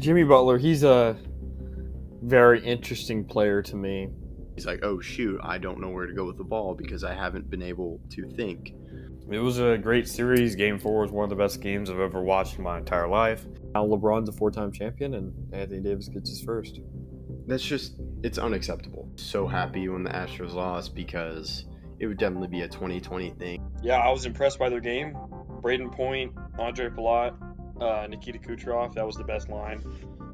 Jimmy Butler, he's a very interesting player to me. He's like, oh shoot, I don't know where to go with the ball because I haven't been able to think. It was a great series. Game 4 was one of the best games I've ever watched in my entire life. Now LeBron's a 4-time champion, and Anthony Davis gets his first. It's unacceptable. So happy when the Astros lost because it would definitely be a 2020 thing. Yeah, I was impressed by their game. Braden Point, Andre Palat, Nikita Kucherov. That was the best line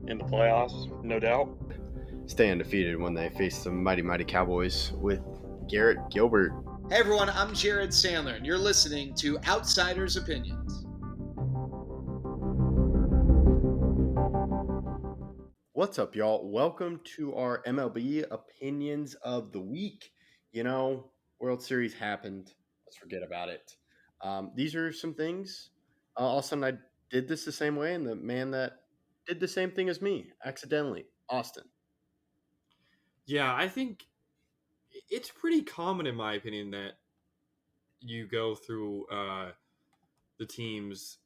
in the playoffs, no doubt. Stay undefeated when they face the mighty Cowboys with Garrett Gilbert. Hey everyone, I'm Jared Sandler, and you're listening to Outsiders Opinions. What's up, y'all? Welcome to our MLB Opinions of the Week. You know, World Series happened. Let's forget about it. These are some things. All of a sudden, I did this the same way, and the man that did the same thing as me, accidentally, Austin. Yeah, I think it's pretty common, in my opinion, that you go through the teams,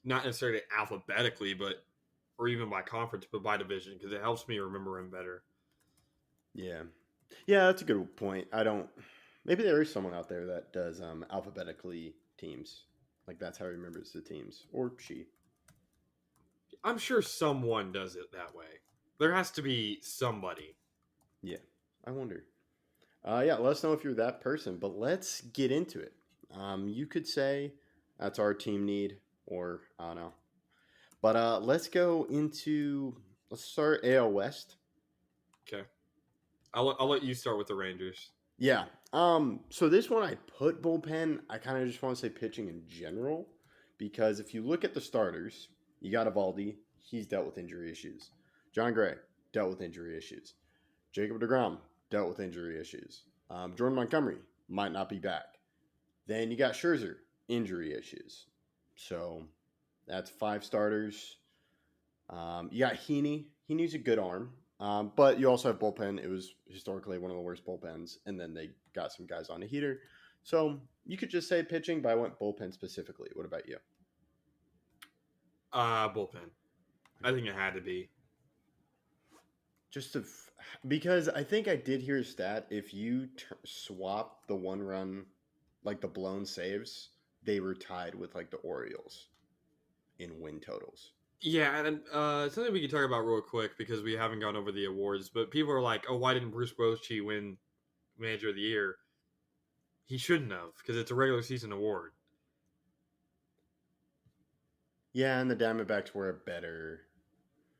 not necessarily alphabetically, or even by conference, but by division, because it helps me remember them better. Yeah, that's a good point. Maybe there is someone out there that does alphabetically teams. Like that's how he remembers the teams, or she. I'm sure someone does it that way. There has to be somebody. Yeah, I wonder. Let us know if you're that person, but let's get into it. You could say that's our team need, or I don't know. But let's start AL West. Okay. I'll let you start with the Rangers. Yeah. So this one I put bullpen. I kind of just want to say pitching in general, because if you look at the starters, you got Evaldi. He's dealt with injury issues. John Gray dealt with injury issues. Jacob deGrom dealt with injury issues. Jordan Montgomery might not be back. Then you got Scherzer, injury issues. So that's 5 starters. You got Heaney. Heaney's a good arm. But you also have bullpen. It was historically one of the worst bullpens. And then they got some guys on a heater. So you could just say pitching, but I went bullpen specifically. What about you? Bullpen. I think it had to be. Because I think I did hear a stat. If you swap the 1-run, like the blown saves, they were tied with like the Orioles in win totals. Yeah, and something we can talk about real quick because we haven't gone over the awards, but people are like, oh, why didn't Bruce Bochy win Manager of the Year? He shouldn't have, because it's a regular season award. Yeah, and the Diamondbacks were a better...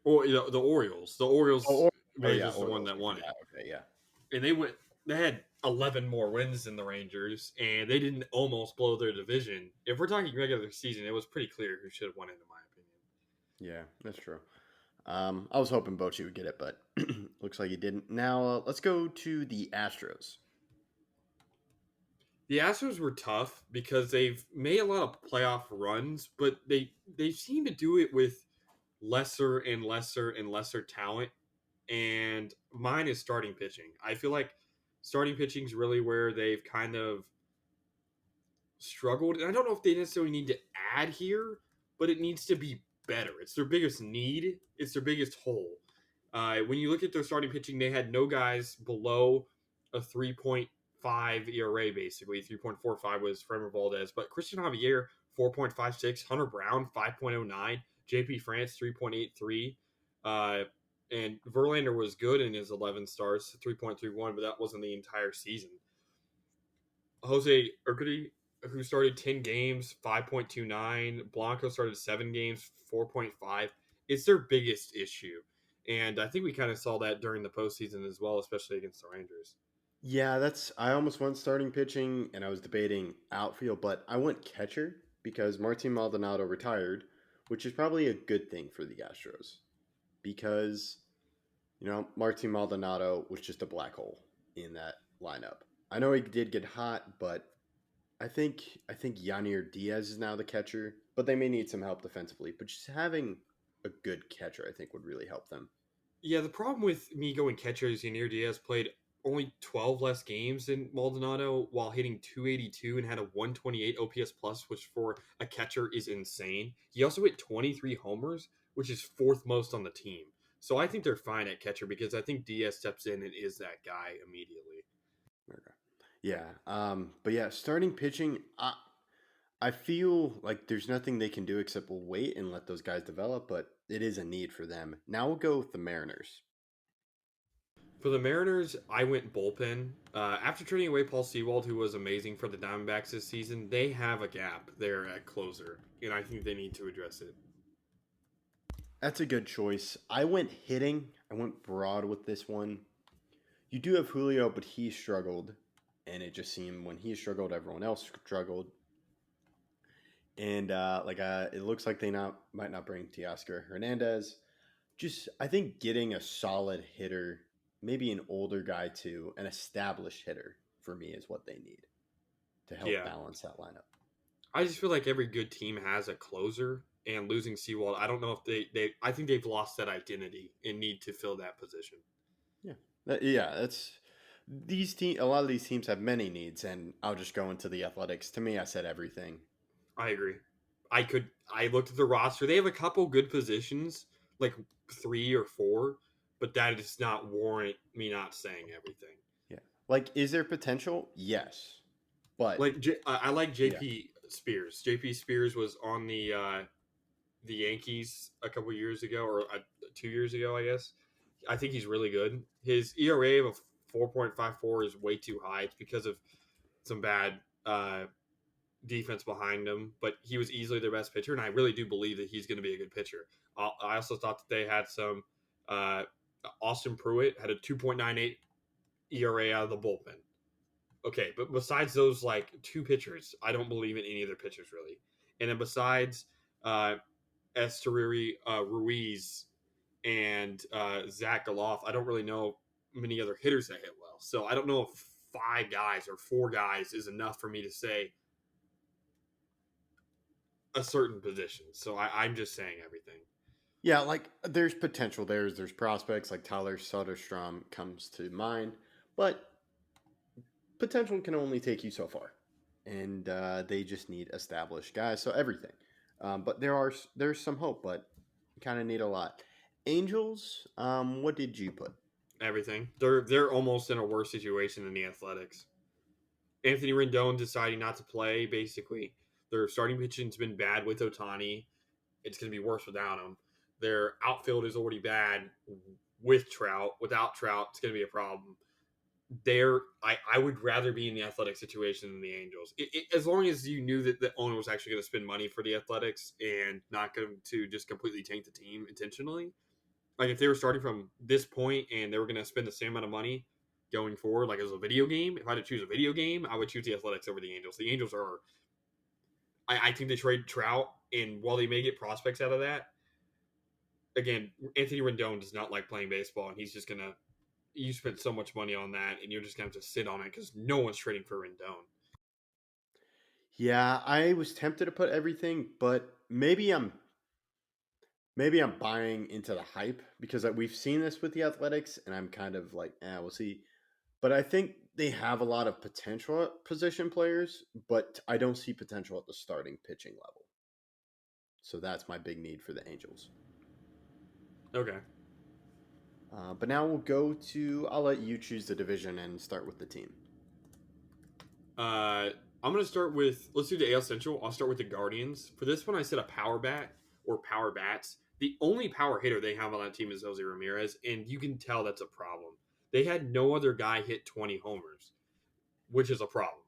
Or the Orioles. The Orioles Rangers is the one that won it. Okay, yeah. And they had 11 more wins than the Rangers, and they didn't almost blow their division. If we're talking regular season, it was pretty clear who should have won it, in my opinion. Yeah, that's true. I was hoping Bochy would get it, but looks like he didn't. Now, let's go to the Astros. The Astros were tough because they've made a lot of playoff runs, but they seem to do it with lesser and lesser talent. And mine is starting pitching. I feel like starting pitching is really where they've kind of struggled. And I don't know if they necessarily need to add here, but it needs to be better. It's their biggest need. It's their biggest hole. When you look at their starting pitching, they had no guys below a 3.5 ERA, basically. 3.45 was Framber Valdez. But Christian Javier, 4.56. Hunter Brown, 5.09. JP France, 3.83. And Verlander was good in his 11 starts, 3.31, but that wasn't the entire season. Jose Urquidy, who started 10 games, 5.29. Blanco started 7 games, 4.5. It's their biggest issue. And I think we kind of saw that during the postseason as well, especially against the Rangers. Yeah, I almost went starting pitching, and I was debating outfield, but I went catcher because Martin Maldonado retired, which is probably a good thing for the Astros. Because, Martin Maldonado was just a black hole in that lineup. I know he did get hot, but I think Yanier Diaz is now the catcher, but they may need some help defensively. But just having a good catcher, I think, would really help them. Yeah, the problem with me going catcher is Yanier Diaz played only 12 less games than Maldonado while hitting 282 and had a 128 OPS plus, which for a catcher is insane. He also hit 23 homers, which is fourth most on the team. So I think they're fine at catcher because I think Diaz steps in and is that guy immediately. Okay. Yeah. But yeah, starting pitching, I feel like there's nothing they can do except we'll wait and let those guys develop, but it is a need for them. Now we'll go with the Mariners. For the Mariners, I went bullpen. After trading away Paul Sewald, who was amazing for the Diamondbacks this season, they have a gap there at closer, and I think they need to address it. That's a good choice. I went hitting. I went broad with this one. You do have Julio, but he struggled, and it just seemed when he struggled, everyone else struggled. And it looks like they might not bring Teoscar Hernandez. Just I think getting a solid hitter, maybe an older guy too, an established hitter for me is what they need to help balance that lineup. I just feel like every good team has a closer, and losing Sewald, I don't know if I think they've lost that identity and need to fill that position. Yeah, that's a lot of these teams have many needs, and I'll just go into the Athletics. To me, I said everything. I agree. I looked at the roster. They have a couple good positions, like 3 or 4, but that does not warrant me not saying everything. Yeah. Like, is there potential? Yes. But I like JP Spears. JP Spears was on the Yankees a couple years ago, or 2 years ago, I guess. I think he's really good. His ERA of 4.54 is way too high. It's because of some bad defense behind him, but he was easily their best pitcher, and I really do believe that he's going to be a good pitcher. I also thought that they had some Austin Pruitt had a 2.98 ERA out of the bullpen. Okay, but besides those like 2 pitchers, I don't believe in any of their pitchers really. And then besides Esteury Ruiz and Zach Galoff, I don't really know many other hitters that hit well. So I don't know if 5 guys or 4 guys is enough for me to say a certain position. So I'm just saying everything. Yeah, like there's potential there. There's prospects like Tyler Soderstrom comes to mind, but potential can only take you so far, and they just need established guys. So everything, but there's some hope, but you kind of need a lot. Angels, what did you put? Everything. They're almost in a worse situation than the Athletics. Anthony Rendon deciding not to play. Basically, their starting pitching's been bad with Ohtani. It's going to be worse without him. Their outfield is already bad with Trout. Without Trout, it's going to be a problem. I would rather be in the Athletic situation than the Angels. As long as you knew that the owner was actually going to spend money for the Athletics and not going to just completely tank the team intentionally. Like if they were starting from this point and they were going to spend the same amount of money going forward, like as a video game, if I had to choose a video game, I would choose the Athletics over the Angels. The Angels are, I think they trade Trout, and while they may get prospects out of that, again, Anthony Rendon does not like playing baseball, and he's just going to, you spent so much money on that, and you're just going to have to sit on it because no one's trading for Rendon. Yeah, I was tempted to put everything, but maybe I'm buying into the hype because we've seen this with the Athletics, and I'm kind of like, we'll see. But I think they have a lot of potential at position players, but I don't see potential at the starting pitching level. So that's my big need for the Angels. Okay. But now we'll go to, I'll let you choose the division and start with the team. I'm going to start with, let's do the AL Central. I'll start with the Guardians. For this one, I said a power bat or power bats. The only power hitter they have on that team is Jose Ramirez, and you can tell that's a problem. They had no other guy hit 20 homers, which is a problem.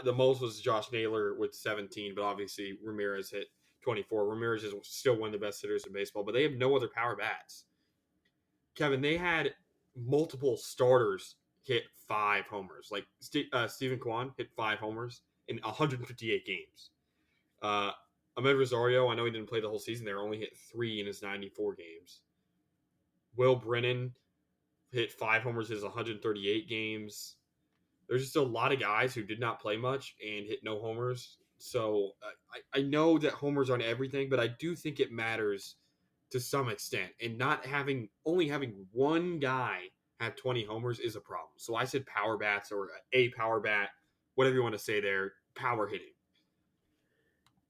The most was Josh Naylor with 17, but obviously Ramirez hit 24. Ramirez is still one of the best hitters in baseball, but they have no other power bats. Kevin, they had multiple starters hit 5 homers. Like Stephen Kwan hit 5 homers in 158 games. Ahmed Rosario, I know he didn't play the whole season there, only hit 3 in his 94 games. Will Brennan hit 5 homers in his 138 games. There's just a lot of guys who did not play much and hit no homers. So I know that homers aren't everything, but I do think it matters to some extent. And only having one guy have 20 homers is a problem. So I said power bats or a power bat, whatever you want to say there, power hitting.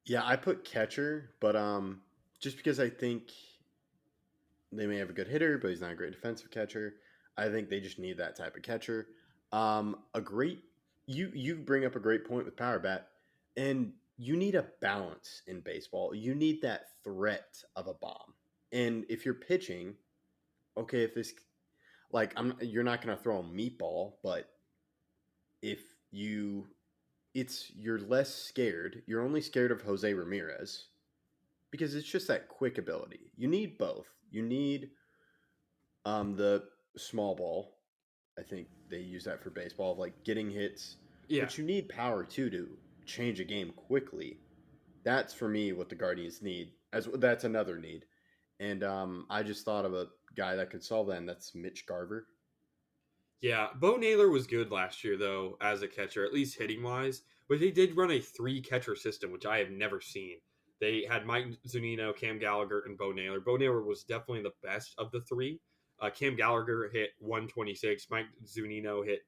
Yeah, I put catcher, but just because I think they may have a good hitter, but he's not a great defensive catcher. I think they just need that type of catcher. A great you bring up a great point with power bat, and you need a balance in baseball. You need that threat of a bomb. And if you're pitching, okay, if this you're not going to throw a meatball, but if you you're less scared. You're only scared of Jose Ramirez because it's just that quick ability. You need both. You need the small ball. I think they use that for baseball, like getting hits. Yeah. But you need power too to change a game quickly. That's for me what the Guardians need. That's another need. And I just thought of a guy that could solve that, and that's Mitch Garver. Yeah, Bo Naylor was good last year, though, as a catcher, at least hitting-wise. But they did run a three-catcher system, which I have never seen. They had Mike Zunino, Cam Gallagher, and Bo Naylor. Bo Naylor was definitely the best of the three. Cam Gallagher hit 126. Mike Zunino hit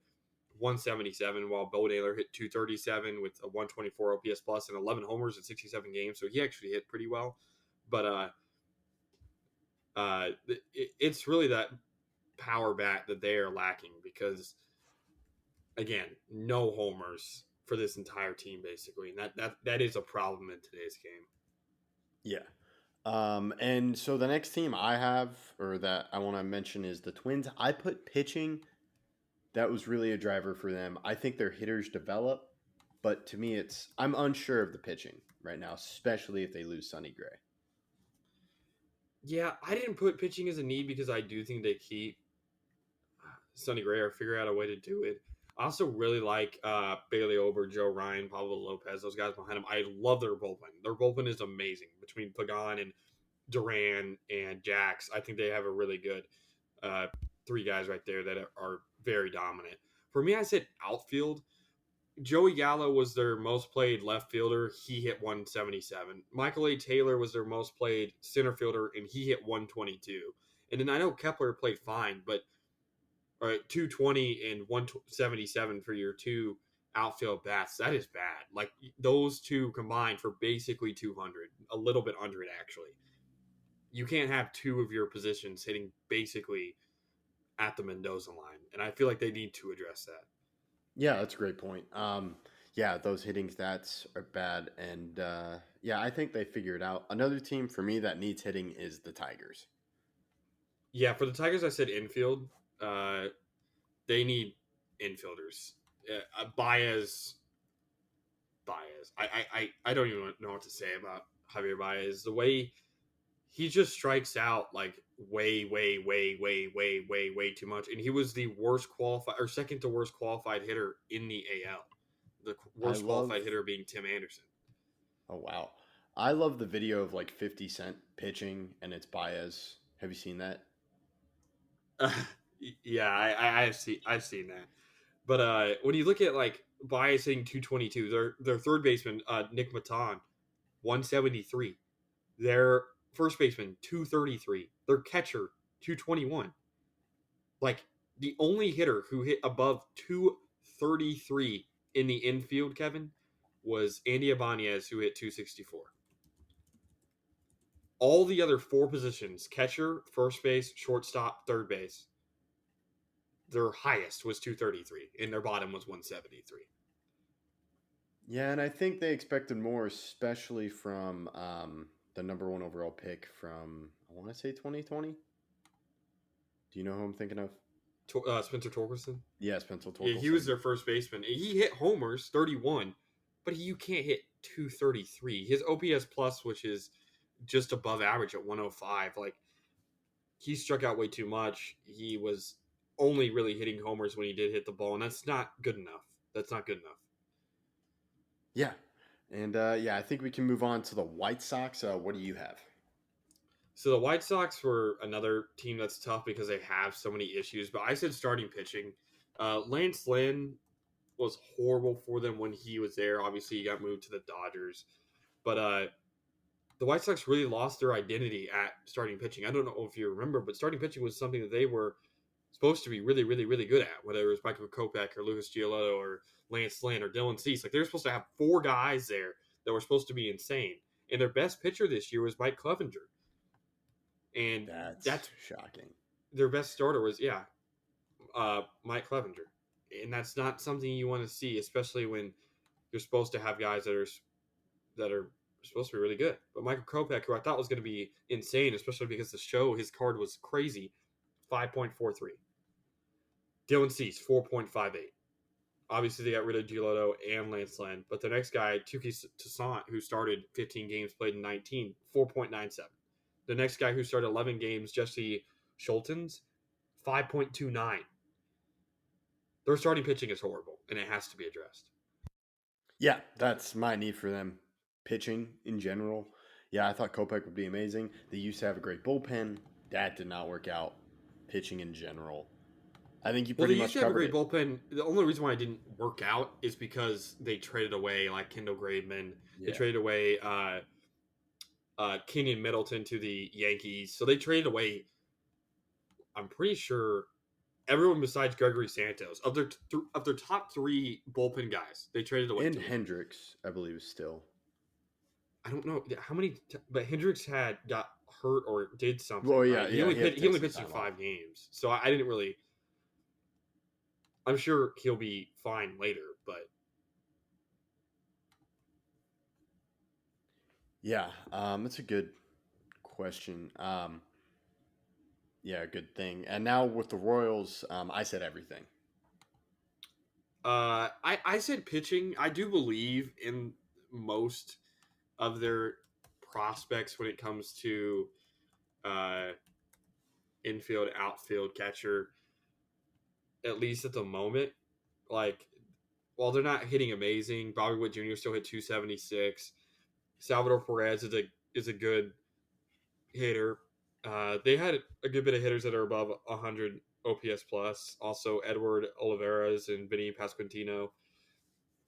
177, while Bo Naylor hit 237 with a 124 OPS plus and 11 homers in 67 games. So he actually hit pretty well. But it's really that power bat that they are lacking because, again, no homers for this entire team basically, and that is a problem in today's game. Yeah. And so the next team I have, or that I want to mention, is the Twins. I put pitching. That was really a driver for them. I think their hitters develop, but to me, I'm unsure of the pitching right now, especially if they lose Sonny Gray. Yeah, I didn't put pitching as a need because I do think they keep Sonny Gray or figure out a way to do it. I also really like Bailey Ober, Joe Ryan, Pablo Lopez, those guys behind them. I love their bullpen. Their bullpen is amazing between Pagan and Duran and Jax. I think they have a really good three guys right there that are very dominant. For me, I said outfield. Joey Gallo was their most played left fielder. He hit 177. Michael A. Taylor was their most played center fielder, and he hit 122. And then I know Kepler played fine, but 220 and 177 for your two outfield bats, that is bad. Like, those two combined for basically 200, a little bit under it, actually. You can't have two of your positions hitting basically at the Mendoza line, and I feel like they need to address that. Yeah, that's a great point. Yeah, those hitting stats are bad, and yeah, I think they figure it out. Another team for me that needs hitting is the Tigers. Yeah, for the Tigers, I said infield. They need infielders. Baez. I don't even know what to say about Javier Baez. The way he just strikes out like way too much, and he was the worst qualified or second to worst qualified hitter in the AL. The worst qualified hitter being Tim Anderson. Oh wow, I love the video of like 50 Cent pitching, and it's Baez. Have you seen that? Yeah, I've seen that. But when you look at like Baez hitting 222, their third baseman Nick Maton 173, their first baseman 233, their catcher 221. Like, the only hitter who hit above 233 in the infield, Kevin, was Andy Ibanez, who hit 264. All the other four positions, catcher, first base, shortstop, third base, their highest was 233, and their bottom was 173. Yeah, and I think they expected more, especially from the number one overall pick from, I want to say 2020. Do you know who I'm thinking of? Spencer Torkelson? Yeah, Spencer Torkelson. Yeah, he was their first baseman. He hit homers, 31, but you can't hit 233. His OPS plus, which is just above average at 105, like, he struck out way too much. He was only really hitting homers when he did hit the ball, and that's not good enough. That's not good enough. Yeah. And yeah, I think we can move on to the White Sox. What do you have? So the White Sox were another team that's tough because they have so many issues, but I said starting pitching. Lance Lynn was horrible for them when he was there. Obviously, he got moved to the Dodgers. But the White Sox really lost their identity at starting pitching. I don't know if you remember, but starting pitching was something that they were supposed to be really good at, whether it was Michael Kopech or Lucas Giolito or Lance Lynn or Dylan Cease. Like, they were supposed to have four guys there that were supposed to be insane. And their best pitcher this year was Mike Clevenger. And That's shocking. their best starter was Mike Clevenger, and that's not something you want to see, especially when you're supposed to have guys that are supposed to be really good. But Michael Kopech, who I thought was going to be insane, especially because his card was crazy, 5.43. Dylan Cease, 4.58. Obviously, they got rid of Giolito and Lance Lynn, but the next guy, Tuki Toussaint, who started 15 games, played in 19, 4.97. The next guy who started 11 games, Jesse Schultens, 5.29. Their starting pitching is horrible, and it has to be addressed. Yeah, that's my need for them. Pitching in general. Yeah, I thought Kopech would be amazing. They used to have a great bullpen. That did not work out. Pitching in general. I think you pretty They much used to have a covered great it. bullpen. The only reason why it didn't work out is because they traded away like Kendall Graveman. They Yeah. traded away Kenyon Middleton to the Yankees. So they traded away, I'm pretty sure, everyone besides Gregory Santos. Of their top 3 bullpen guys, they traded away. And Hendricks, I believe, is still. I don't know how many, but Hendricks got hurt or did something. Well, yeah, right? yeah, He only pitched in 5 games, so I didn't really. I'm sure he'll be fine later, but Yeah, that's a good question. Yeah, good thing. And now with the Royals, I said everything. I said pitching. I do believe in most of their prospects when it comes to infield, outfield, catcher. At least at the moment, like while they're not hitting amazing, Bobby Witt Jr. still hit 276. Salvador Perez is a good hitter. They had a good bit of hitters that are above 100 OPS plus. Also, Edward Olivares and Vinny Pasquantino.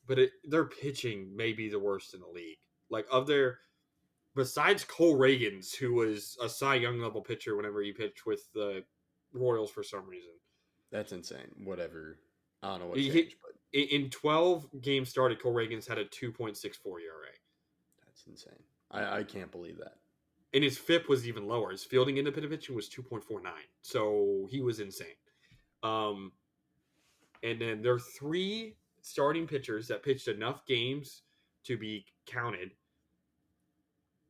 But their pitching may be the worst in the league. Like besides Cole Reagans, who was a Cy Young level pitcher whenever he pitched with the Royals for some reason. That's insane. Whatever. I don't know what He changed, but in 12 games started, Cole Reagans had a 2.64 ERA. that's insane. I can't believe that. And his FIP was even lower. His fielding independent pitching was 2.49. So he was insane. And then there are 3 starting pitchers that pitched enough games to be counted.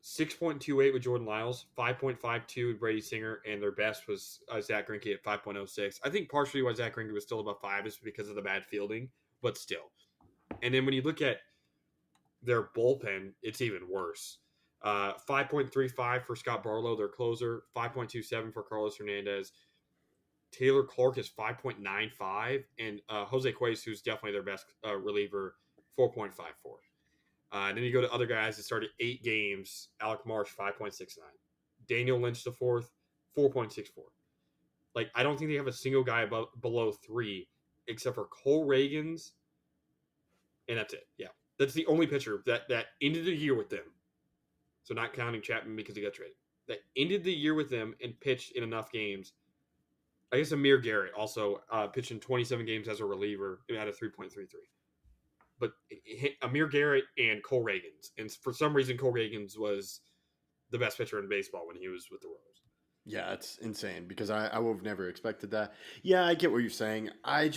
6.28 with Jordan Lyles, 5.52 with Brady Singer, and their best was Zach Greinke at 5.06. I think partially why Zach Greinke was still above 5 is because of the bad fielding, but still. And then when you look at their bullpen, it's even worse. 5.35 for Scott Barlow, their closer. 5.27 for Carlos Hernandez. Taylor Clark is 5.95, and Jose Cuez, who's definitely their best reliever, 4.54. And then you go to other guys that started 8 games. Alec Marsh, 5.69. Daniel Lynch, the 4th, 4.64. Like, I don't think they have a single guy below 3, except for Cole Reagans, and that's it. Yeah, that's the only pitcher that ended the year with them. So not counting Chapman because he got traded. That ended the year with them and pitched in enough games. I guess Amir Garrett also pitched in 27 games as a reliever and had a 3.33. But Amir Garrett and Cole Reagans. And for some reason, Cole Reagans was the best pitcher in baseball when he was with the Royals. Yeah, it's insane because I would have never expected that. Yeah, I get what you're saying. I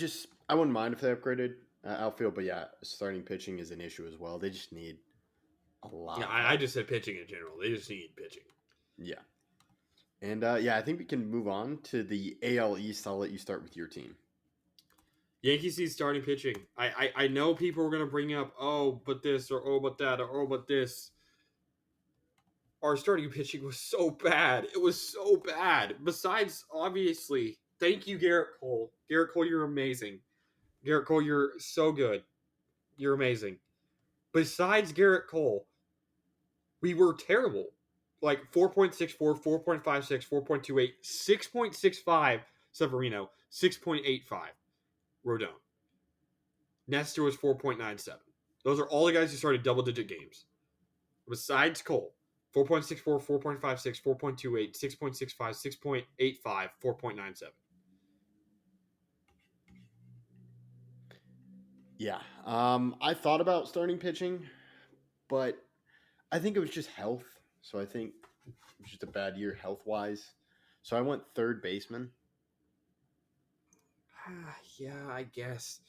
wouldn't mind if they upgraded outfield, but yeah, starting pitching is an issue as well. They just need a lot. Yeah, I just said pitching in general. They just need pitching. Yeah. And yeah, I think we can move on to the AL East. I'll let you start with your team. Yankees need starting pitching. I know people are going to bring up, oh, but this, or oh, but that, or oh, but this. Our starting pitching was so bad. It was so bad. Besides, obviously, thank you, Garrett Cole. Garrett Cole, you're amazing. Garrett Cole, you're so good. You're amazing. Besides Garrett Cole, we were terrible. Like 4.64, 4.56, 4.28, 6.65 Severino, 6.85 Rodon. Nestor was 4.97. Those are all the guys who started double-digit games. Besides Cole, 4.64, 4.56, 4.28, 6.65, 6.85, 4.97. Yeah. I thought about starting pitching, but I think it was just health. So I think it was just a bad year health-wise. So I went third baseman. Yeah, I guess.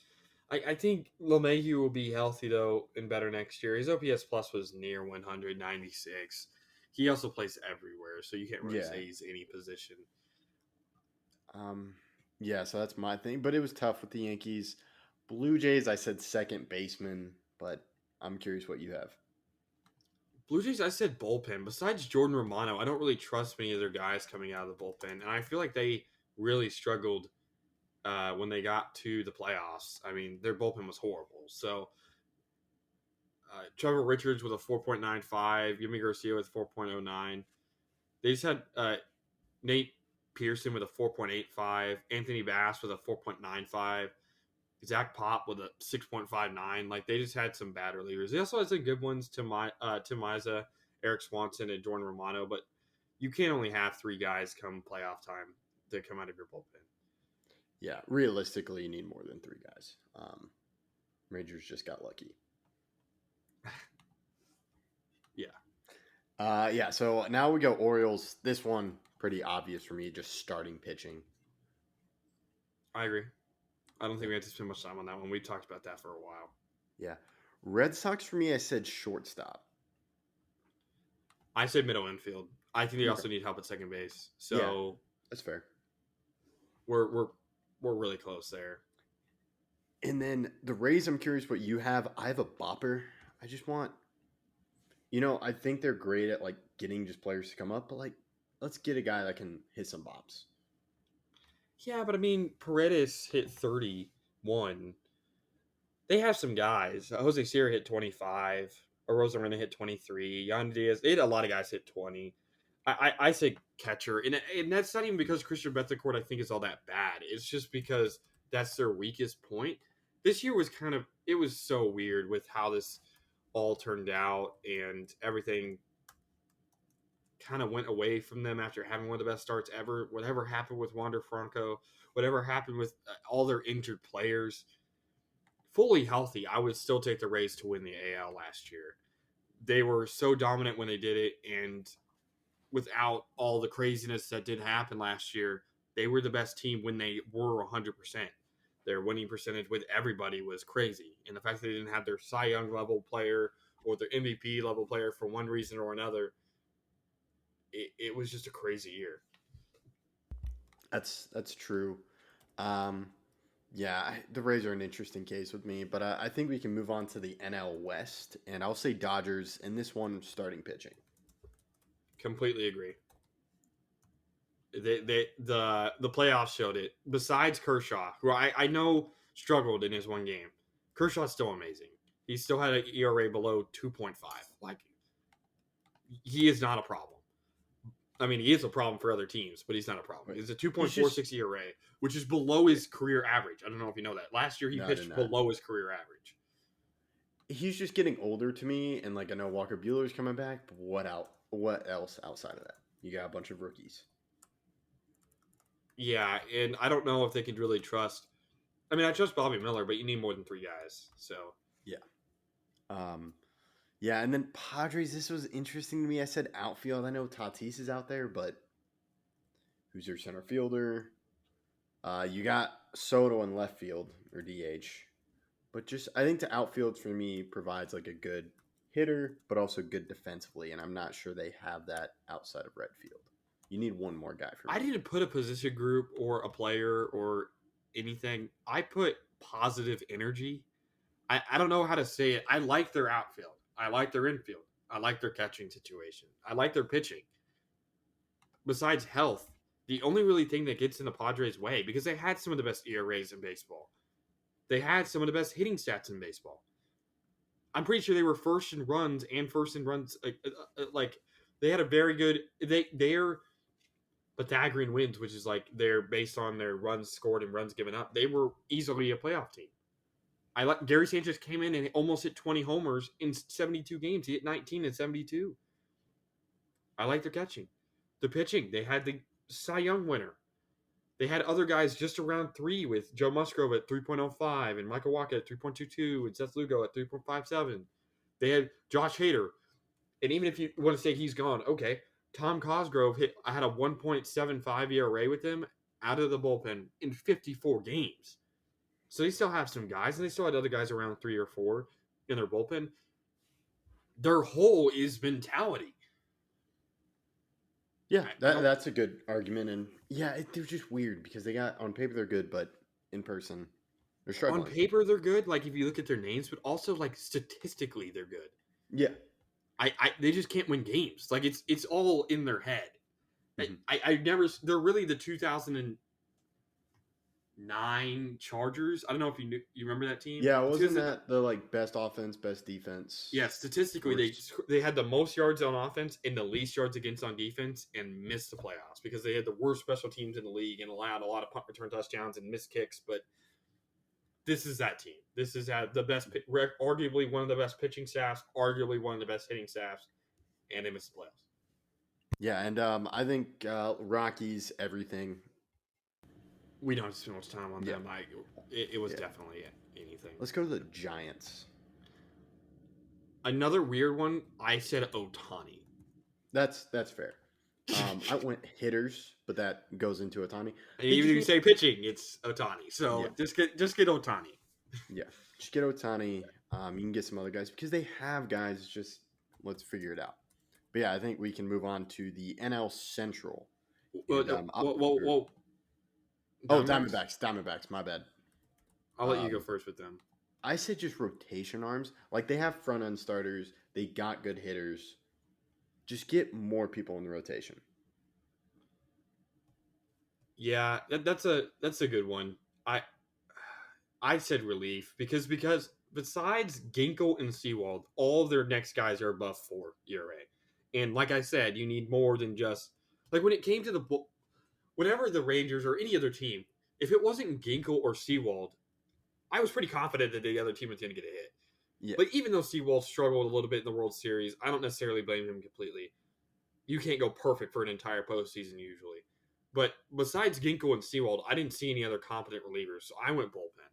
I think LeMahieu will be healthy though and better next year. His OPS plus was near 196. He also plays everywhere, so you can't really Yeah. say he's any position. Yeah, so that's my thing. But it was tough with the Yankees. Blue Jays, I said second baseman, but I'm curious what you have. Blue Jays, I said bullpen. Besides Jordan Romano, I don't really trust many of their guys coming out of the bullpen, and I feel like they really struggled when they got to the playoffs. I mean, their bullpen was horrible. So Trevor Richards with a 4.95, Yimi Garcia with 4.09. They just had Nate Pearson with a 4.85, Anthony Bass with a 4.95, Zach Pop with a 6.59. Like, they just had some bad relievers. They also had some good ones, Tim Miza, Eric Swanson, and Jordan Romano, but you can't only have three guys come playoff time to come out of your bullpen. Yeah, realistically, you need more than three guys. Rangers just got lucky. Yeah, so now we go Orioles. This one, pretty obvious for me, just starting pitching. I agree. I don't think we have to spend much time on that one. We talked about that for a while. Yeah. Red Sox, for me, I said shortstop. I said middle infield. I think they also need help at second base. So yeah, that's fair. We're really close there. And then the Rays, I'm curious what you have. I have a bopper. I just want, I think they're great at like getting just players to come up, but like, let's get a guy that can hit some bops. Yeah, but I mean, Paredes hit 31. They have some guys. Jose Sierra hit 25. Arozarena hit 23. Yandy Diaz. They had a lot of guys hit 20. I say catcher. And that's not even because Christian Betancourt, I think, is all that bad. It's just because that's their weakest point. This year was it was so weird with how this all turned out and everything kind of went away from them after having one of the best starts ever. Whatever happened with Wander Franco, whatever happened with all their injured players, fully healthy, I would still take the Rays to win the AL last year. They were so dominant when they did it, and without all the craziness that did happen last year, they were the best team when they were 100%. Their winning percentage with everybody was crazy. And the fact that they didn't have their Cy Young level player or their MVP level player for one reason or another, it was just a crazy year. That's true. Yeah, the Rays are an interesting case with me, but I think we can move on to the NL West, and I'll say Dodgers in this one, starting pitching. Completely agree. The playoffs showed it. Besides Kershaw, who I know struggled in his one game, Kershaw's still amazing. He still had an ERA below 2.5. Like, he is not a problem. I mean, he is a problem for other teams, but he's not a problem. It's a 2.46 ERA, which is below his career average. I don't know if you know that. Last year, he pitched below his career average. He's just getting older to me, and like I know Walker Buehler's coming back, but what else outside of that? You got a bunch of rookies. Yeah, and I don't know if they can really trust. I mean, I trust Bobby Miller, but you need more than three guys. So yeah, yeah, and then Padres. This was interesting to me. I said outfield. I know Tatis is out there, but who's your center fielder? You got Soto in left field or DH, but just I think the outfield for me provides like a good hitter, but also good defensively, and I'm not sure they have that outside of right field. You need one more guy for me. I didn't put a position group or a player or anything. I put positive energy. I don't know how to say it. I like their outfield. I like their infield. I like their catching situation. I like their pitching. Besides health, the only really thing that gets in the Padres' way, because they had some of the best ERAs in baseball. They had some of the best hitting stats in baseball. I'm pretty sure they were first in runs and first in runs. Like they had a very good. Their Pythagorean wins, which is like they're based on their runs scored and runs given up. They were easily a playoff team. Gary Sanchez came in and almost hit 20 homers in 72 games. He hit 19 in 72. I like their catching. The pitching, they had the Cy Young winner. They had other guys just around 3 with Joe Musgrove at 3.05 and Michael Wacha at 3.22 and Seth Lugo at 3.57. They had Josh Hader. And even if you want to say he's gone, okay, Tom Cosgrove I had a 1.75 ERA with him out of the bullpen in 54 games. So they still have some guys, and they still had other guys around 3 or 4 in their bullpen. Their whole is mentality. Yeah, that's a good argument. And yeah, they're just weird because they got, on paper, they're good, but in person, they're struggling. On paper, they're good. Like if you look at their names, but also like statistically, they're good. Yeah. They just can't win games. Like it's all in their head. Mhm. They're really the 2009 Chargers. I don't know if you remember that team. Yeah, wasn't that the like best offense, best defense? Yeah, statistically they had the most yards on offense and the least yards against on defense and missed the playoffs because they had the worst special teams in the league and allowed a lot of punt return touchdowns and missed kicks. But this is that team. This is the best, arguably one of the best pitching staffs, arguably one of the best hitting staffs, and they missed the playoffs. Yeah, and I think Rockies, everything. We don't have to spend much time on them. It was definitely anything. Let's go to the Giants. Another weird one, I said Ohtani. That's fair. I went hitters, but that goes into Ohtani. And even if you say pitching, it's Ohtani. So just get Ohtani. Yeah, just get Ohtani. You can get some other guys because they have guys. Just let's figure it out. But yeah, I think we can move on to the NL Central. Whoa. Diamondbacks. My bad. I'll let you go first with them. I said just rotation arms. Like they have front end starters. They got good hitters. Just get more people in the rotation. Yeah, that's a good one. I said relief because besides Ginkle and Seawald, all of their next guys are above 4 ERA. And like I said, you need more than just like when it came to whenever the Rangers or any other team, if it wasn't Ginkle or Seawald, I was pretty confident that the other team was going to get a hit. Yeah. Like even though Seawald struggled a little bit in the World Series, I don't necessarily blame him completely. You can't go perfect for an entire postseason usually. But besides Ginkle and Seawald, I didn't see any other competent relievers, so I went bullpen.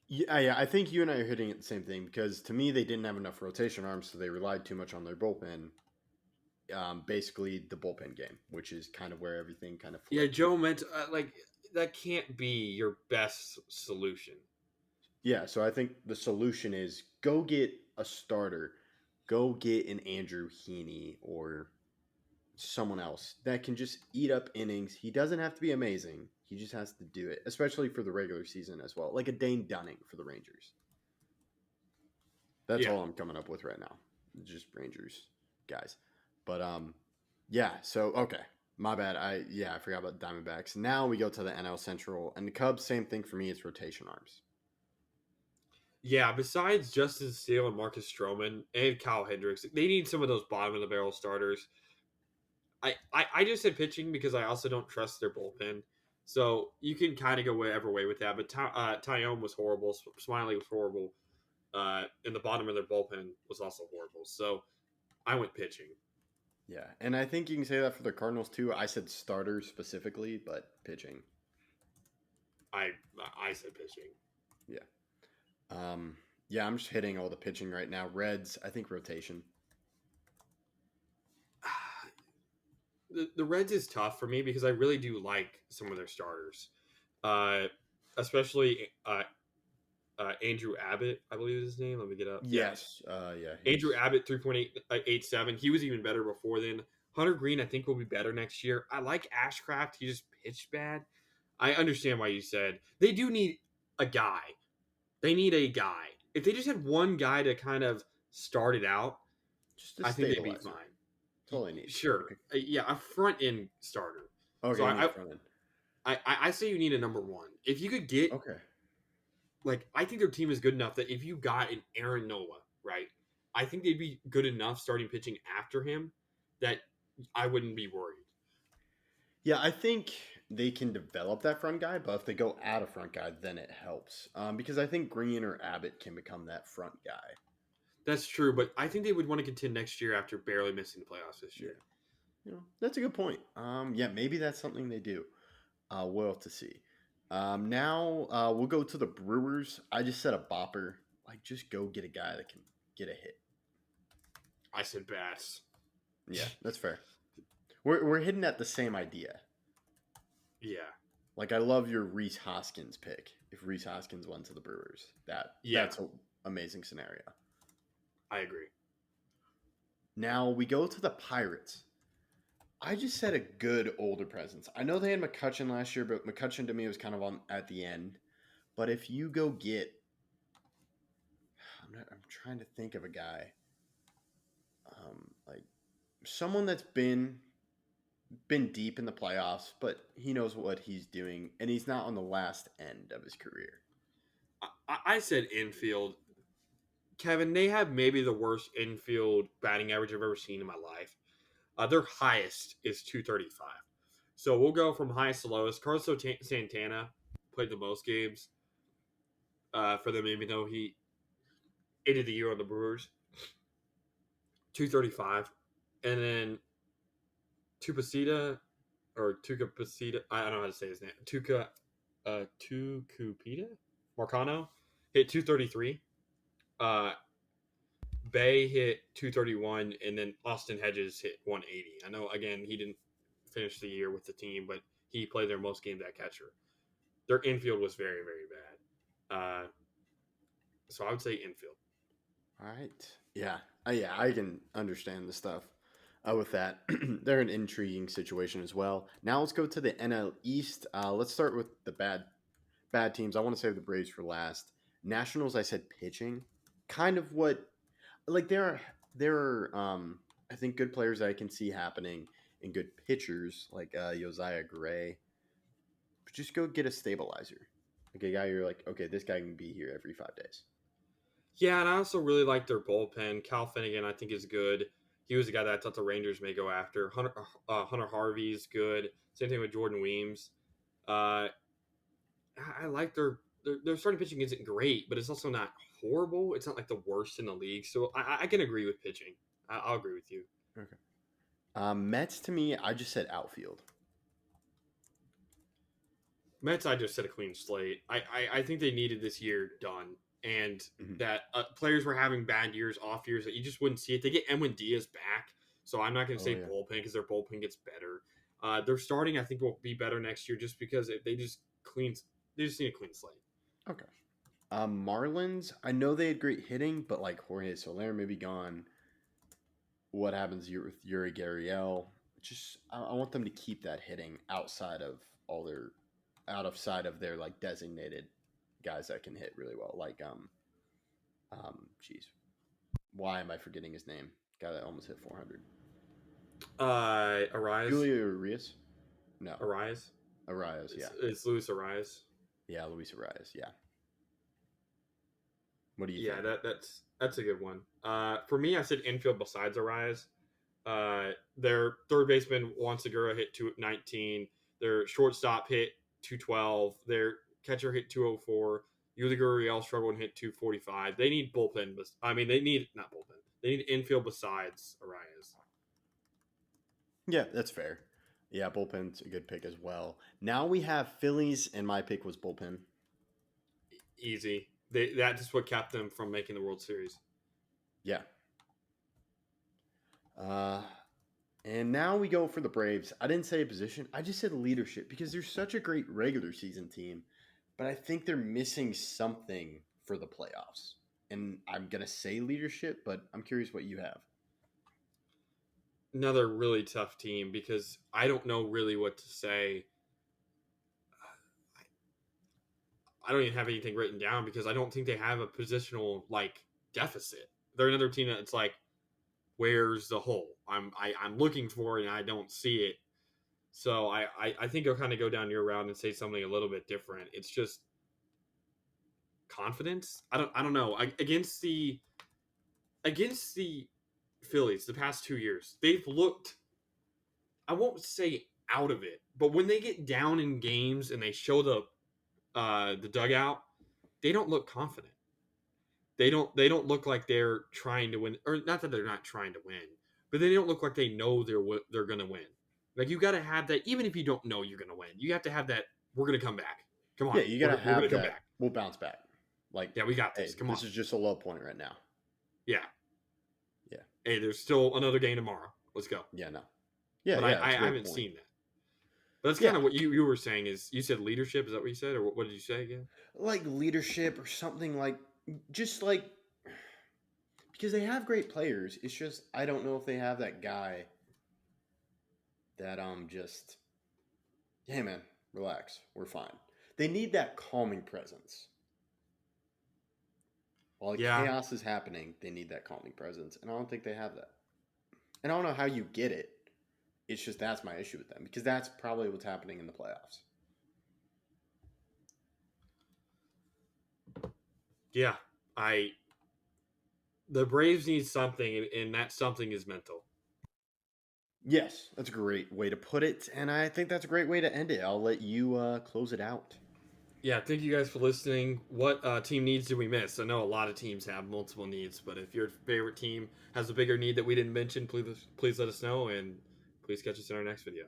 Yeah, I think you and I are hitting at the same thing because to me they didn't have enough rotation arms, so they relied too much on their bullpen. Basically the bullpen game, which is kind of where everything kind of flipped. Yeah, Joe meant that can't be your best solution. Yeah, so I think the solution is go get a starter, go get an Andrew Heaney or someone else that can just eat up innings. He doesn't have to be amazing. He just has to do it, especially for the regular season as well. Like a Dane Dunning for the Rangers. That's all I'm coming up with right now. Just Rangers guys. But so okay. My bad. I forgot about the Diamondbacks. Now we go to the NL Central and the Cubs, same thing for me, it's rotation arms. Yeah, besides Justin Steele and Marcus Stroman and Kyle Hendricks, they need some of those bottom of the barrel starters. I just said pitching because I also don't trust their bullpen. So you can kind of go whatever way with that. But Tyone was horrible. Smiley was horrible. And the bottom of their bullpen was also horrible. So I went pitching. Yeah, and I think you can say that for the Cardinals too. I said starters specifically, but pitching. I said pitching. Yeah. I'm just hitting all the pitching right now. Reds, I think rotation. The Reds is tough for me because I really do like some of their starters, especially Andrew Abbott, I believe is his name. Let me get up. Yes. Andrew Abbott, 3.87. He was even better before then. Hunter Green, I think, will be better next year. I like Ashcraft. He just pitched bad. I understand why you said they do need a guy. They need a guy. If they just had one guy to kind of start it out, I think they'd be fine. That's all they need. Sure. Okay. Yeah, a front end starter. Okay. So I say you need a number one. If you could get I think their team is good enough that if you got an Aaron Nola, right, I think they'd be good enough starting pitching after him that I wouldn't be worried. Yeah, I think they can develop that front guy, but if they go add a front guy, then it helps. Because I think Green or Abbott can become that front guy. That's true, but I think they would want to contend next year after barely missing the playoffs this year. That's a good point. Maybe that's something they do. We'll have to see. Now we'll go to the Brewers. I just said a bopper. Like, just go get a guy that can get a hit. I said Bass. Yeah, that's fair. we're hitting at the same idea. Yeah. Like, I love your Reese Hoskins pick. If Reese Hoskins went to the Brewers, that's an amazing scenario. I agree. Now we go to the Pirates. I just said a good older presence. I know they had McCutchen last year, but McCutchen to me was kind of on at the end. But if you go get, I'm trying to think of a guy, like someone that's been deep in the playoffs, but he knows what he's doing, and he's not on the last end of his career. I said infield. Kevin, they have maybe the worst infield batting average I've ever seen in my life. Their highest is 235. So we'll go from highest to lowest. Carlos Santana played the most games for them, even though he ended the year on the Brewers. 235. And then Tucupita, I don't know how to say his name. Tucupita? Marcano hit 233. Bay hit 231, and then Austin Hedges hit 180. I know, again, he didn't finish the year with the team, but he played their most games at catcher. Their infield was very, very bad. So I would say infield. All right. Yeah. I can understand the stuff with that. They're an intriguing situation as well. Now let's go to the NL East. Let's start with the bad teams. I want to save the Braves for last. Nationals, I said pitching. Kind of what, like there are I think good players that I can see happening and good pitchers like Josiah Gray. But just go get a stabilizer. Like a guy you're like, okay, this guy can be here every 5 days. Yeah, and I also really like their bullpen. Cal Finnegan, I think, is good. He was the guy that I thought the Rangers may go after. Hunter Harvey's good. Same thing with Jordan Weems. I like their starting pitching isn't great, but it's also not horrible. It's not like the worst in the league. So I can agree with pitching. I'll agree with you. Okay. Mets, to me, I just said outfield. Mets, I just said a clean slate. I think they needed this year done. And that players were having bad years, off years, that you just wouldn't see it. They get Edwin Diaz back, so I'm not going to say bullpen because their bullpen gets better. Their starting, I think, will be better next year just because they just need a clean slate. Okay. Marlins, I know they had great hitting, but like Jorge Soler may be gone. What happens with Yuri Gurriel? Just I want them to keep that hitting outside of their like designated guys that can hit really well, like why am I forgetting his name? Guy that almost hit 400. Arias. Julio Urias. No. Arias. Yeah. It's Luis Arias. Yeah, Luis Arias. Yeah. What do you think? Yeah, that's a good one. For me, I said infield besides Arias. Their third baseman Juan Segura hit 219. Their shortstop hit 212. Their catcher hit 204. Yuli Gurriel struggled and hit 245. They need bullpen. They need not bullpen. They need infield besides Arias. Yeah, that's fair. Yeah, bullpen's a good pick as well. Now we have Phillies, and my pick was bullpen. Easy. That's just what kept them from making the World Series. Yeah. And now we go for the Braves. I didn't say a position. I just said leadership because they're such a great regular season team. But I think they're missing something for the playoffs. And I'm going to say leadership, but I'm curious what you have. Another really tough team because I don't know really what to say. I don't even have anything written down because I don't think they have a positional deficit. They're another team that's like, where's the hole? I'm looking for it and I don't see it. So I think I'll kind of go down your route and say something a little bit different. It's just confidence. I don't know. Against the Phillies the past 2 years, they've looked, I won't say out of it, but when they get down in games and they show the dugout, they don't look confident. They don't look like they're trying to win, or not that they're not trying to win, but they don't look like they know they're going to win. Like, you got to have that, even if you don't know you're going to win. You have to have that, we're going to come back. Come on. Yeah, you got to have that. Come back. We'll bounce back. Yeah, we got this. Hey, come on. This is just a low point right now. Yeah. Hey, there's still another game tomorrow. Let's go. Yeah, no. Yeah, but yeah, I that's a great haven't point. seen that. But that's Yeah. kind of what you were saying. Is you said leadership? Is that what you said, or what did you say again? Like leadership or something like just like because they have great players. It's just I don't know if they have that guy that just hey man, relax, we're fine. They need that calming presence. While the Yeah, chaos is happening, they need that calming presence, and I don't think they have that. And I don't know how you get it. It's just that's my issue with them because that's probably what's happening in the playoffs. yeah. The Braves need something, and that something is mental. Yes, that's a great way to put it, and I think that's a great way to end it. I'll let you close it out. Yeah, thank you guys for listening. What team needs did we miss? I know a lot of teams have multiple needs, but if your favorite team has a bigger need that we didn't mention, please let us know, and please catch us in our next video.